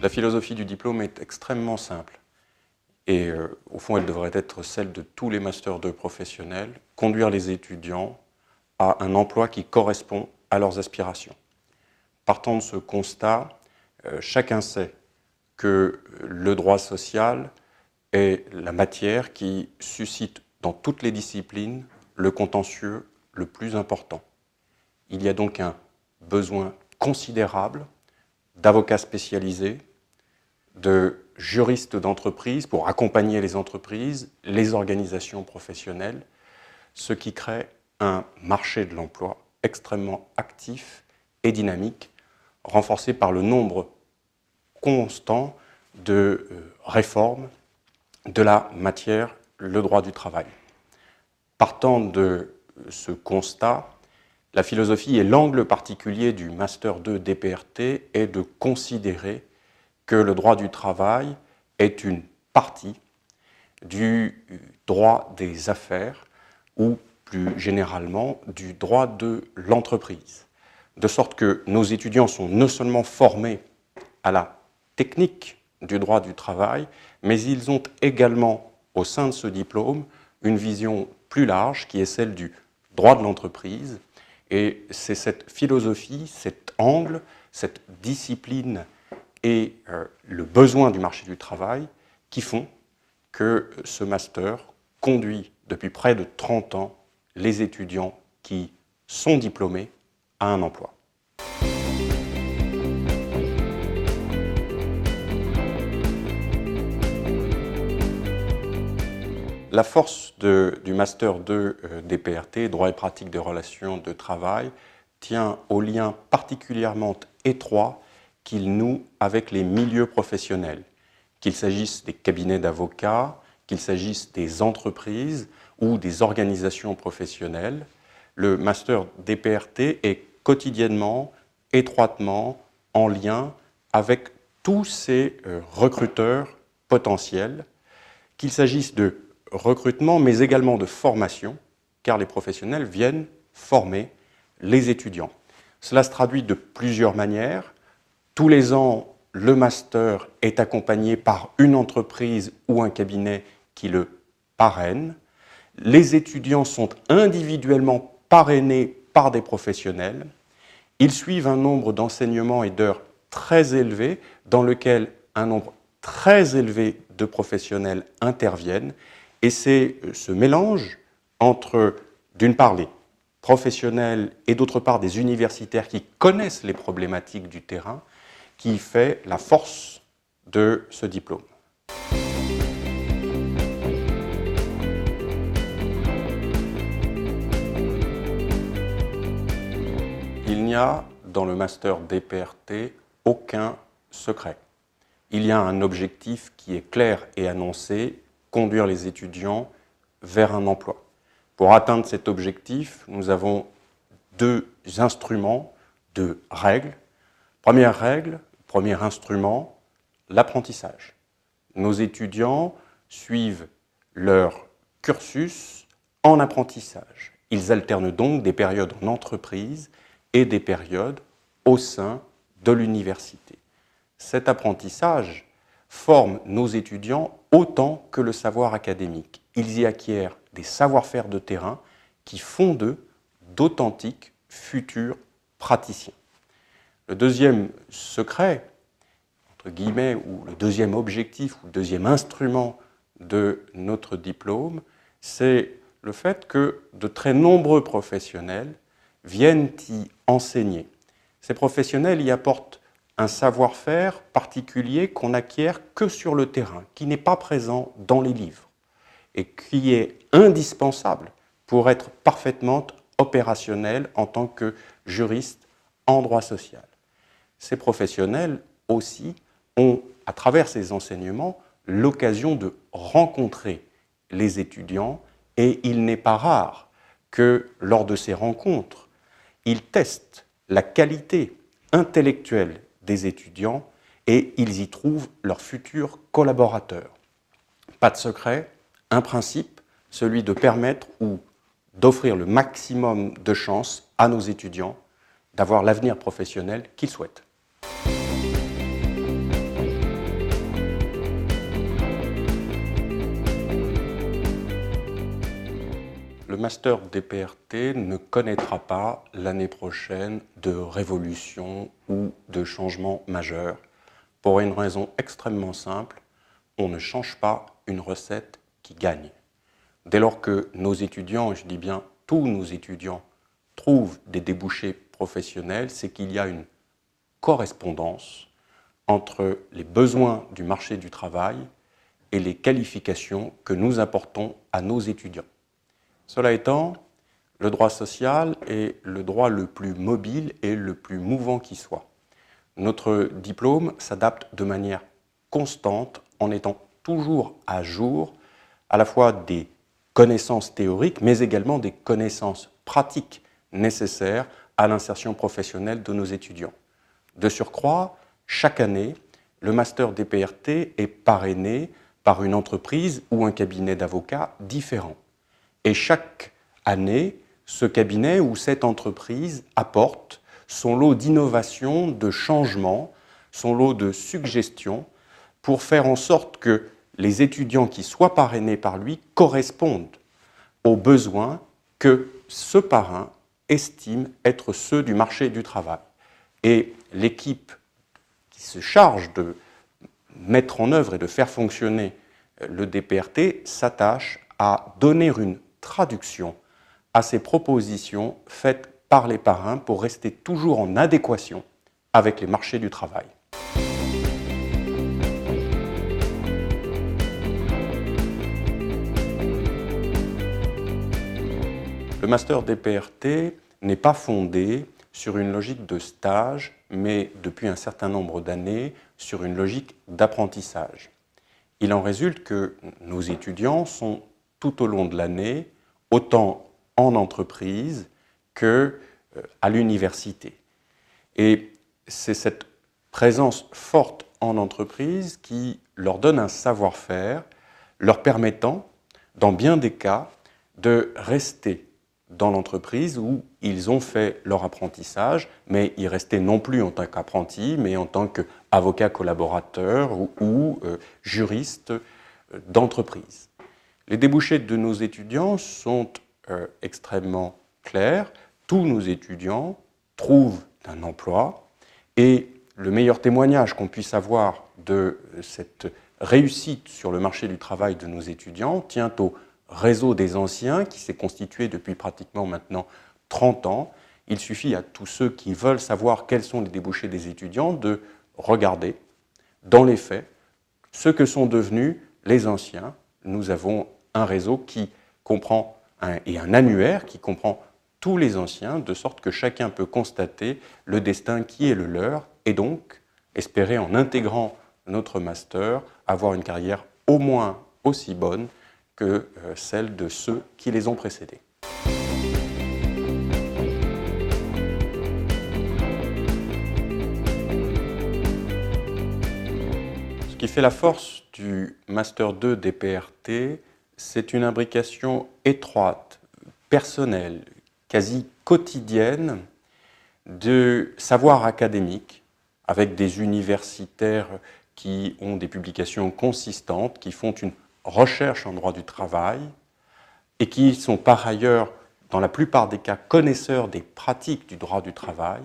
La philosophie du diplôme est extrêmement simple et au fond elle devrait être celle de tous les masters 2 professionnels, conduire les étudiants à un emploi qui correspond à leurs aspirations. Partant de ce constat, chacun sait que le droit social est la matière qui suscite dans toutes les disciplines le contentieux le plus important. Il y a donc un besoin considérable d'avocats spécialisés, de juristes d'entreprise pour accompagner les entreprises, les organisations professionnelles, ce qui crée un marché de l'emploi extrêmement actif et dynamique, renforcé par le nombre constant de réformes de la matière, le droit du travail. Partant de ce constat, la philosophie et l'angle particulier du Master 2 DPRT est de considérer que le droit du travail est une partie du droit des affaires ou plus généralement du droit de l'entreprise. De sorte que nos étudiants sont non seulement formés à la technique du droit du travail, mais ils ont également au sein de ce diplôme une vision plus large qui est celle du droit de l'entreprise. Et c'est cette philosophie, cet angle, cette discipline et le besoin du marché du travail qui font que ce master conduit depuis près de 30 ans les étudiants qui sont diplômés à un emploi. La force du Master 2 DPRT, droit et pratique des relations de travail, tient au lien particulièrement étroit qu'il noue avec les milieux professionnels, qu'il s'agisse des cabinets d'avocats, qu'il s'agisse des entreprises ou des organisations professionnelles. Le Master DPRT est quotidiennement, étroitement en lien avec tous ces recruteurs potentiels, qu'il s'agisse de recrutement, mais également de formation, car les professionnels viennent former les étudiants. Cela se traduit de plusieurs manières. Tous les ans, le master est accompagné par une entreprise ou un cabinet qui le parraine. Les étudiants sont individuellement parrainés par des professionnels. Ils suivent un nombre d'enseignements et d'heures très élevé, dans lequel un nombre très élevé de professionnels interviennent. Et c'est ce mélange entre, d'une part, les professionnels et d'autre part, des universitaires qui connaissent les problématiques du terrain qui fait la force de ce diplôme. Il n'y a dans le Master DPRT aucun secret. Il y a un objectif qui est clair et annoncé, conduire les étudiants vers un emploi. Pour atteindre cet objectif, nous avons deux instruments, deux règles. Première règle, premier instrument, l'apprentissage. Nos étudiants suivent leur cursus en apprentissage. Ils alternent donc des périodes en entreprise et des périodes au sein de l'université. Cet apprentissage forme nos étudiants autant que le savoir académique. Ils y acquièrent des savoir-faire de terrain qui font d'eux d'authentiques futurs praticiens. Le deuxième secret, entre guillemets, ou le deuxième objectif, ou le deuxième instrument de notre diplôme, c'est le fait que de très nombreux professionnels viennent y enseigner. Ces professionnels y apportent un savoir-faire particulier qu'on n'acquiert que sur le terrain, qui n'est pas présent dans les livres et qui est indispensable pour être parfaitement opérationnel en tant que juriste en droit social. Ces professionnels aussi ont, à travers ces enseignements, l'occasion de rencontrer les étudiants et il n'est pas rare que lors de ces rencontres, ils testent la qualité intellectuelle des étudiants et ils y trouvent leurs futurs collaborateurs. Pas de secret, un principe, celui de permettre ou d'offrir le maximum de chances à nos étudiants d'avoir l'avenir professionnel qu'ils souhaitent. le master DPRT ne connaîtra pas l'année prochaine de révolution ou de changement majeur pour une raison extrêmement simple, on ne change pas une recette qui gagne. Dès lors que nos étudiants, et je dis bien tous nos étudiants, trouvent des débouchés professionnels, c'est qu'il y a une correspondance entre les besoins du marché du travail et les qualifications que nous apportons à nos étudiants. Cela étant, le droit social est le droit le plus mobile et le plus mouvant qui soit. Notre diplôme s'adapte de manière constante en étant toujours à jour à la fois des connaissances théoriques mais également des connaissances pratiques nécessaires à l'insertion professionnelle de nos étudiants. De surcroît, chaque année, le master DPRT est parrainé par une entreprise ou un cabinet d'avocats différent. Et chaque année, ce cabinet ou cette entreprise apporte son lot d'innovations, de changements, son lot de suggestions pour faire en sorte que les étudiants qui soient parrainés par lui correspondent aux besoins que ce parrain estime être ceux du marché du travail. Et l'équipe qui se charge de mettre en œuvre et de faire fonctionner le DPRT s'attache à donner une traduction à ces propositions faites par les parrains pour rester toujours en adéquation avec les marchés du travail. Le master DPRT n'est pas fondé sur une logique de stage, mais depuis un certain nombre d'années sur une logique d'apprentissage. Il en résulte que nos étudiants sont tout au long de l'année, autant en entreprise qu'à l'université. Et c'est cette présence forte en entreprise qui leur donne un savoir-faire, leur permettant, dans bien des cas, de rester dans l'entreprise où ils ont fait leur apprentissage, mais y rester non plus en tant qu'apprenti, mais en tant qu'avocat collaborateur ou juriste d'entreprise. Les débouchés de nos étudiants sont extrêmement clairs. Tous nos étudiants trouvent un emploi et le meilleur témoignage qu'on puisse avoir de cette réussite sur le marché du travail de nos étudiants tient au réseau des anciens qui s'est constitué depuis pratiquement maintenant 30 ans. Il suffit à tous ceux qui veulent savoir quels sont les débouchés des étudiants de regarder dans les faits ce que sont devenus les anciens. Nous avons un réseau qui comprend et un annuaire qui comprend tous les anciens, de sorte que chacun peut constater le destin qui est le leur et donc espérer, en intégrant notre master, avoir une carrière au moins aussi bonne que celle de ceux qui les ont précédés. Ce qui fait la force du Master 2 DPRT, c'est une imbrication étroite, personnelle, quasi quotidienne de savoir académique, avec des universitaires qui ont des publications consistantes, qui font une recherche en droit du travail et qui sont par ailleurs, dans la plupart des cas, connaisseurs des pratiques du droit du travail,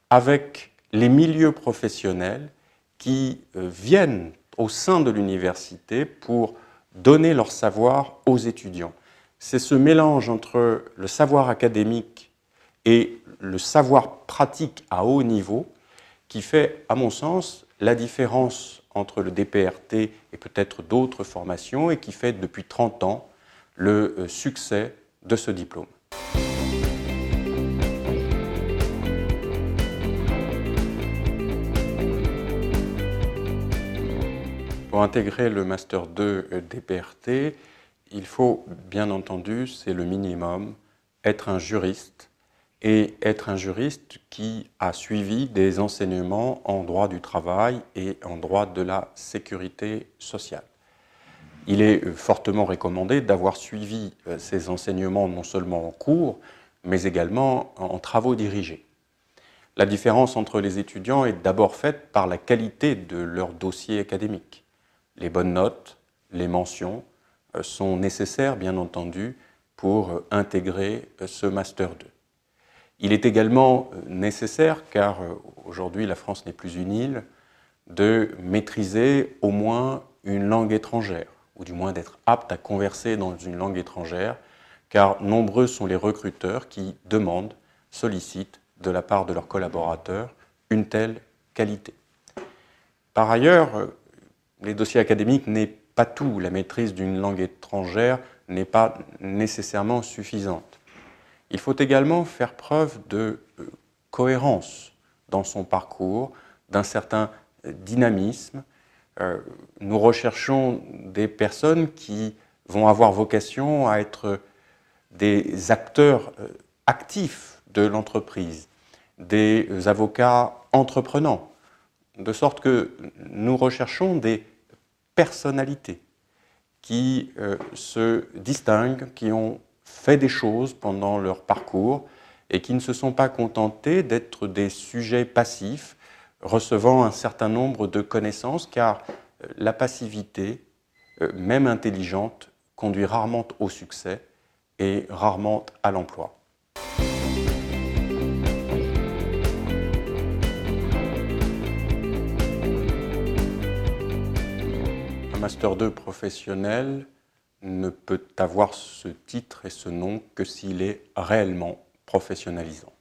avec les milieux professionnels qui viennent au sein de l'université pour donner leur savoir aux étudiants. C'est ce mélange entre le savoir académique et le savoir pratique à haut niveau qui fait, à mon sens, la différence entre le DPRT et peut-être d'autres formations et qui fait depuis 30 ans le succès de ce diplôme. Pour intégrer le Master 2 DPRT, il faut, bien entendu, c'est le minimum, être un juriste et être un juriste qui a suivi des enseignements en droit du travail et en droit de la sécurité sociale. Il est fortement recommandé d'avoir suivi ces enseignements non seulement en cours, mais également en travaux dirigés. La différence entre les étudiants est d'abord faite par la qualité de leur dossier académique. Les bonnes notes, les mentions sont nécessaires, bien entendu, pour intégrer ce Master 2. Il est également nécessaire, car aujourd'hui la France n'est plus une île, de maîtriser au moins une langue étrangère, ou du moins d'être apte à converser dans une langue étrangère, car nombreux sont les recruteurs qui demandent, sollicitent de la part de leurs collaborateurs une telle qualité. Par ailleurs, les dossiers académiques n'est pas tout. La maîtrise d'une langue étrangère n'est pas nécessairement suffisante. Il faut également faire preuve de cohérence dans son parcours, d'un certain dynamisme. Nous recherchons des personnes qui vont avoir vocation à être des acteurs actifs de l'entreprise, des avocats entreprenants, de sorte que nous recherchons des personnalités qui se distinguent, qui ont fait des choses pendant leur parcours et qui ne se sont pas contentés d'être des sujets passifs recevant un certain nombre de connaissances, car la passivité, même intelligente, conduit rarement au succès et rarement à l'emploi. Un Master 2 professionnel ne peut avoir ce titre et ce nom que s'il est réellement professionnalisant.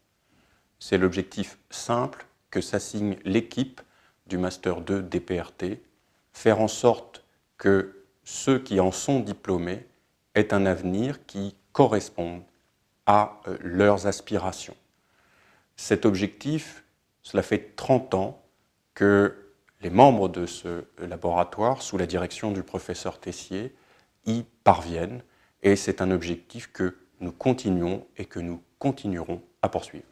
C'est l'objectif simple que s'assigne l'équipe du Master 2 DPRT, faire en sorte que ceux qui en sont diplômés aient un avenir qui corresponde à leurs aspirations. Cet objectif, cela fait 30 ans que les membres de ce laboratoire, sous la direction du professeur Tessier, y parviennent, et c'est un objectif que nous continuons et que nous continuerons à poursuivre.